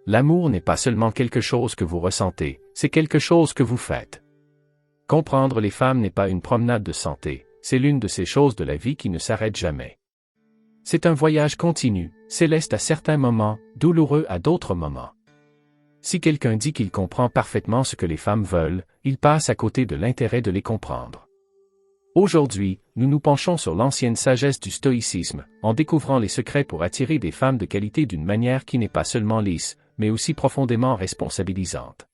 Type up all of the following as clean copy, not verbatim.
L'amour n'est pas seulement quelque chose que vous ressentez, c'est quelque chose que vous faites. Comprendre les femmes n'est pas une promenade de santé, c'est l'une de ces choses de la vie qui ne s'arrête jamais. C'est un voyage continu, céleste à certains moments, douloureux à d'autres moments. Si quelqu'un dit qu'il comprend parfaitement ce que les femmes veulent, il passe à côté de l'intérêt de les comprendre. Aujourd'hui, nous nous penchons sur l'ancienne sagesse du stoïcisme, en découvrant les secrets pour attirer des femmes de qualité d'une manière qui n'est pas seulement lisse, mais aussi profondément responsabilisante.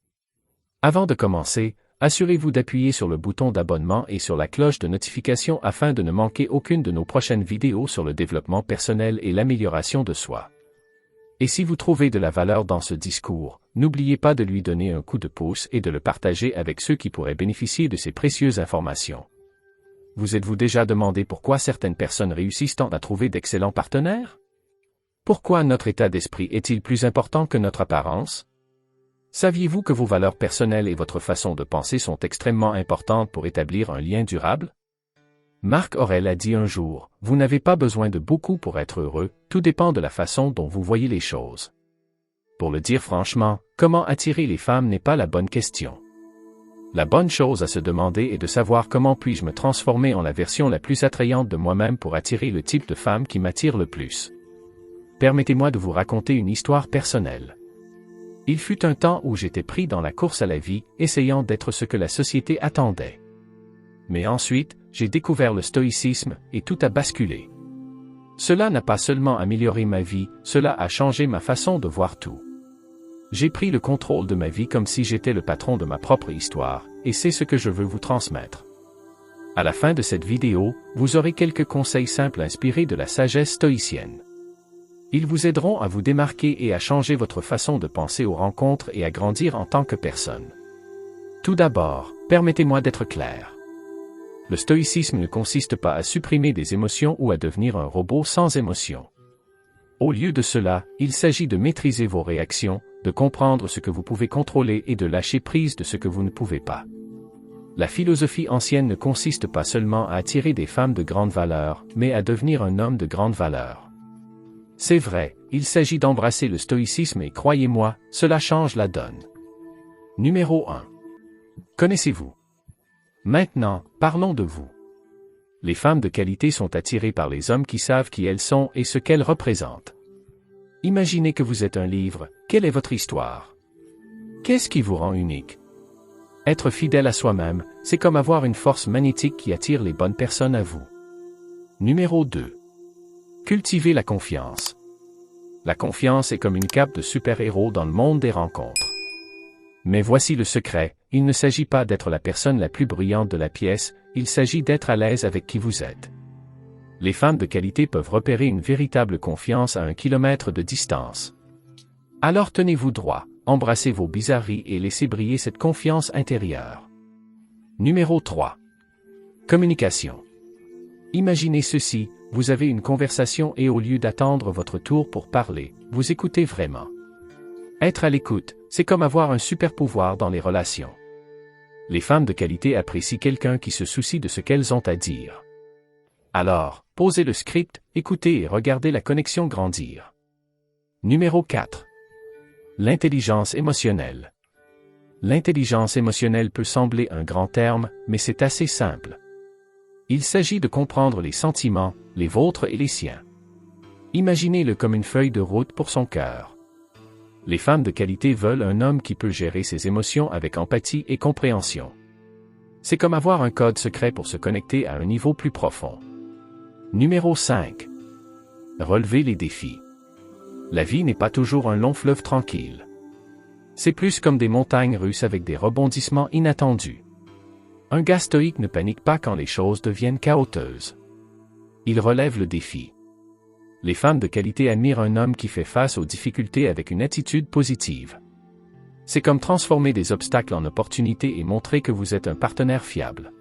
Avant de commencer, assurez-vous d'appuyer sur le bouton d'abonnement et sur la cloche de notification afin de ne manquer aucune de nos prochaines vidéos sur le développement personnel et l'amélioration de soi. Et si vous trouvez de la valeur dans ce discours, n'oubliez pas de lui donner un coup de pouce et de le partager avec ceux qui pourraient bénéficier de ces précieuses informations. Vous êtes-vous déjà demandé pourquoi certaines personnes réussissent tant à trouver d'excellents partenaires? Pourquoi notre état d'esprit est-il plus important que notre apparence? Saviez-vous que vos valeurs personnelles et votre façon de penser sont extrêmement importantes pour établir un lien durable? Marc Aurèle a dit un jour, « Vous n'avez pas besoin de beaucoup pour être heureux, tout dépend de la façon dont vous voyez les choses. » Pour le dire franchement, comment attirer les femmes n'est pas la bonne question. La bonne chose à se demander est de savoir comment puis-je me transformer en la version la plus attrayante de moi-même pour attirer le type de femme qui m'attire le plus. Permettez-moi de vous raconter une histoire personnelle. Il fut un temps où j'étais pris dans la course à la vie, essayant d'être ce que la société attendait. Mais ensuite, j'ai découvert le stoïcisme, et tout a basculé. Cela n'a pas seulement amélioré ma vie, cela a changé ma façon de voir tout. J'ai pris le contrôle de ma vie comme si j'étais le patron de ma propre histoire, et c'est ce que je veux vous transmettre. À la fin de cette vidéo, vous aurez quelques conseils simples inspirés de la sagesse stoïcienne. Ils vous aideront à vous démarquer et à changer votre façon de penser aux rencontres et à grandir en tant que personne. Tout d'abord, permettez-moi d'être clair. Le stoïcisme ne consiste pas à supprimer des émotions ou à devenir un robot sans émotion. Au lieu de cela, il s'agit de maîtriser vos réactions, de comprendre ce que vous pouvez contrôler et de lâcher prise de ce que vous ne pouvez pas. La philosophie ancienne ne consiste pas seulement à attirer des femmes de grande valeur, mais à devenir un homme de grande valeur. C'est vrai, il s'agit d'embrasser le stoïcisme et croyez-moi, cela change la donne. Numéro 1. Connaissez-vous? Maintenant, parlons de vous. Les femmes de qualité sont attirées par les hommes qui savent qui elles sont et ce qu'elles représentent. Imaginez que vous êtes un livre, quelle est votre histoire? Qu'est-ce qui vous rend unique? Être fidèle à soi-même, c'est comme avoir une force magnétique qui attire les bonnes personnes à vous. Numéro 2. Cultivez la confiance. La confiance est comme une cape de super-héros dans le monde des rencontres. Mais voici le secret, il ne s'agit pas d'être la personne la plus brillante de la pièce, il s'agit d'être à l'aise avec qui vous êtes. Les femmes de qualité peuvent repérer une véritable confiance à 1 kilomètre de distance. Alors tenez-vous droit, embrassez vos bizarreries et laissez briller cette confiance intérieure. Numéro 3. Communication. Imaginez ceci, vous avez une conversation et au lieu d'attendre votre tour pour parler, vous écoutez vraiment. Être à l'écoute, c'est comme avoir un super pouvoir dans les relations. Les femmes de qualité apprécient quelqu'un qui se soucie de ce qu'elles ont à dire. Alors, posez le script, écoutez et regardez la connexion grandir. Numéro 4. L'intelligence émotionnelle. L'intelligence émotionnelle peut sembler un grand terme, mais c'est assez simple. Il s'agit de comprendre les sentiments, les vôtres et les siens. Imaginez-le comme une feuille de route pour son cœur. Les femmes de qualité veulent un homme qui peut gérer ses émotions avec empathie et compréhension. C'est comme avoir un code secret pour se connecter à un niveau plus profond. Numéro 5. Relevez les défis. La vie n'est pas toujours un long fleuve tranquille. C'est plus comme des montagnes russes avec des rebondissements inattendus. Un gars stoïque ne panique pas quand les choses deviennent chaotiques. Il relève le défi. Les femmes de qualité admirent un homme qui fait face aux difficultés avec une attitude positive. C'est comme transformer des obstacles en opportunités et montrer que vous êtes un partenaire fiable.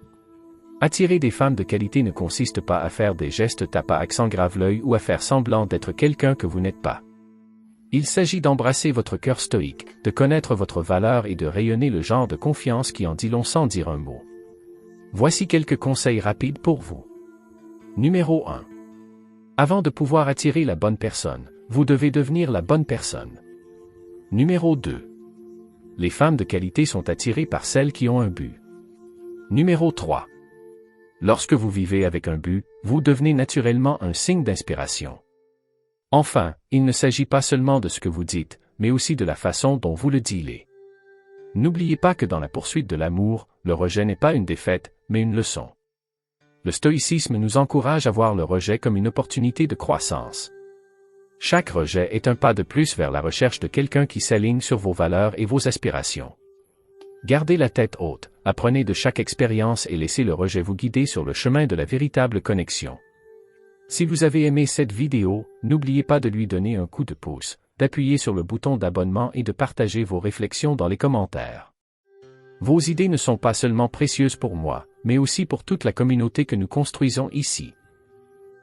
Attirer des femmes de qualité ne consiste pas à faire des gestes tape à accent grave l'œil ou à faire semblant d'être quelqu'un que vous n'êtes pas. Il s'agit d'embrasser votre cœur stoïque, de connaître votre valeur et de rayonner le genre de confiance qui en dit long sans dire un mot. Voici quelques conseils rapides pour vous. Numéro 1. Avant de pouvoir attirer la bonne personne, vous devez devenir la bonne personne. Numéro 2. Les femmes de qualité sont attirées par celles qui ont un but. Numéro 3. Lorsque vous vivez avec un but, vous devenez naturellement un signe d'inspiration. Enfin, il ne s'agit pas seulement de ce que vous dites, mais aussi de la façon dont vous le dealez. N'oubliez pas que dans la poursuite de l'amour, le rejet n'est pas une défaite, mais une leçon. Le stoïcisme nous encourage à voir le rejet comme une opportunité de croissance. Chaque rejet est un pas de plus vers la recherche de quelqu'un qui s'aligne sur vos valeurs et vos aspirations. Gardez la tête haute, apprenez de chaque expérience et laissez le rejet vous guider sur le chemin de la véritable connexion. Si vous avez aimé cette vidéo, n'oubliez pas de lui donner un coup de pouce, d'appuyer sur le bouton d'abonnement et de partager vos réflexions dans les commentaires. Vos idées ne sont pas seulement précieuses pour moi, mais aussi pour toute la communauté que nous construisons ici.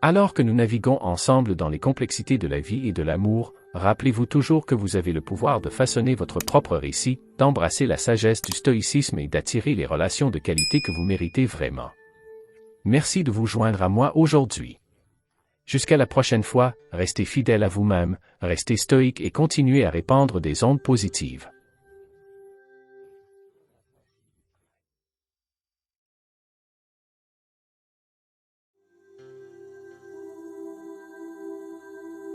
Alors que nous naviguons ensemble dans les complexités de la vie et de l'amour, rappelez-vous toujours que vous avez le pouvoir de façonner votre propre récit, d'embrasser la sagesse du stoïcisme et d'attirer les relations de qualité que vous méritez vraiment. Merci de vous joindre à moi aujourd'hui. Jusqu'à la prochaine fois, restez fidèle à vous-même, restez stoïque et continuez à répandre des ondes positives.